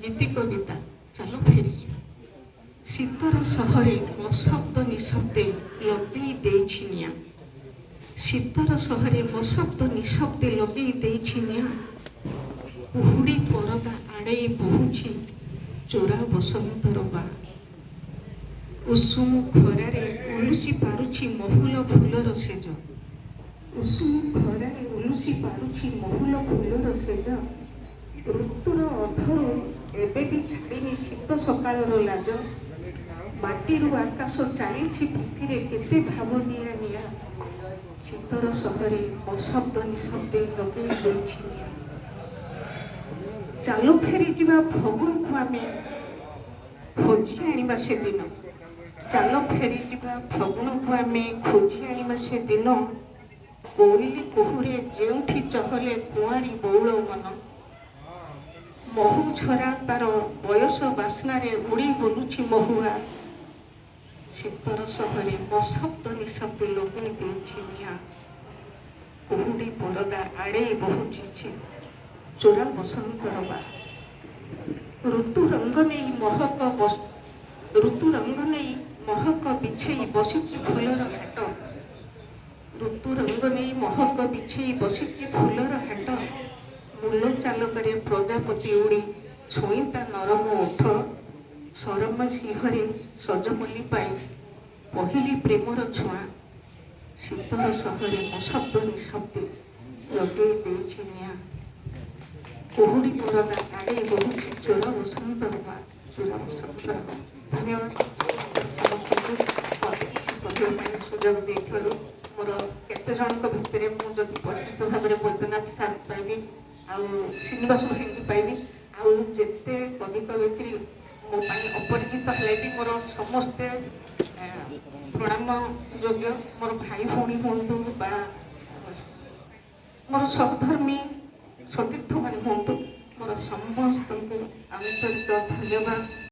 ଗୀତି କବିତା ଚାଲ ଫେରି ଶୀତର ସହରେ ମୋ ଶବ୍ଦ ନିଶବ୍ଦେ ଲଗେଇ ଦେଇଛି ନିଆଁ। ଶୀତର ସହରେ ମୋ ଶବ୍ଦ ନିଶବ୍ଦେ ଲଗେଇ ଦେଇଛି ନିଆଁ। କୁହୁଡ଼ି ପରଦା ଆଡ଼େଇ ବହୁଛି ଚୋରା ବସନ୍ତର ବା। ଉଷୁମ ଖରାରେ ଉଲୁସି ପାରୁଛି ମହୁଲ ଫୁଲର ସେଜ। ଉଷୁମ ଖରାରେ ଉଲୁସି ପାରୁଛି ମହୁଲ ଫୁଲର ସେଜ। ଋତୁର ଅଧରୁ ଏବେ ବି ଛାଡ଼ିନି ଶୀତ ସକାଳର ଲାଜ। ମାଟିରୁ ଆକାଶ ଚାଲିଛି ପୃଥିବୀରେ କେତେ ଭାବ ଦିଆ ନିଆଁ। ଶୀତର ସହରେ ମୋ ଶବ୍ଦ ନିଶବ୍ଦେ ଲଗେଇ ଦେଇଛି ନିଆଁ। ଚାଲ ଫେରି ଯିବା ଫଗୁଣକୁ ଆମେ ଖୋଜି ଆଣିବା ସେଦିନ। ଚାଲ ଫେରି ଯିବା ଫଗୁଣକୁ ଆମେ ଖୋଜି ଆଣିବା ସେଦିନ। କୋଇଲି କୁହୁରେ ଯେଉଁଠି ଚହଲେ କୁଆଁରୀ ବଉଳ ମନ। ମହୁ ଝରା ତାର ବୟସ ବାସ୍ନାରେ ଉଡ଼ି ବୁଲୁଛି ମହୁଆ। ଶୀତର ସହରେ ମୋ ଶବ୍ଦ ନିଶବ୍ଦେ ଲଗେଇ ଦେଇଛି ନିଆଁ। କୁହୁଡ଼ି ପରଦା ଆଡ଼େଇ ବହୁଛି ଚୋରା ବସନ୍ତର ବା। ଋତୁ ରଙ୍ଗ ନେଇ ମହକ ବିଛେଇ ବସିଛି ଫୁଲର ହାଟ। ଋତୁ ରଙ୍ଗ ନେଇ ମହକ ବିଛେଇ ବସିଛି ଫୁଲର ହାଟ। ମୂଲ ଚାଲକରେ ପ୍ରଜାପତି ଉଡ଼ି ଛୁଇଁ ତା ନରମ ଓଠ। ସରମ ସିଂହରେ ସଜମଲ୍ଲି ପାଇ ପହିଲି ପ୍ରେମର ଛୁଆଁ। ଶୀତର ସହରେ ମୋ ଶବ୍ଦ ନିଶବ୍ଦେ ଲଗେଇ ଦେଇଛି ନିଆଁ। କୁହୁଡ଼ି ପରଦା ଆଡ଼େଇ ବହୁଛି ଚୋରା ବସନ୍ତର ବା। ଚୋରା ବସନ୍ତର ବା। ଧନ୍ୟବାଦ ସମସ୍ତଙ୍କୁ ମୋତେ କିଛି କହିବା ପାଇଁ ସୁଯୋଗ ଦେଇଥିବାରୁ। ମୋର କେତେ ଜଣଙ୍କ ଭିତରେ ମୁଁ ଯଦି ପରିଚିତ ଭାବରେ ବୈଦ୍ୟନାଥ ସାର୍ ପାଇବି ଆଉ ଶ୍ରୀନିବାସ ଭାଇଙ୍କୁ ପାଇବି ଆଉ ଯେତେ କବି କବିତ୍ରୀ ମୋ ପାଇଁ ଅପରିଚିତ ହେଲେ ବି ମୋର ସମସ୍ତେ ପ୍ରଣାମ ଯୋଗ୍ୟ। ମୋର ଭାଇ ଭଉଣୀ ହୁଅନ୍ତୁ ବା ମୋର ସହଧର୍ମୀ ସତୀର୍ଥମାନେ ହୁଅନ୍ତୁ, ମୋର ସମସ୍ତଙ୍କୁ ଆନ୍ତରିକ ଧନ୍ୟବାଦ।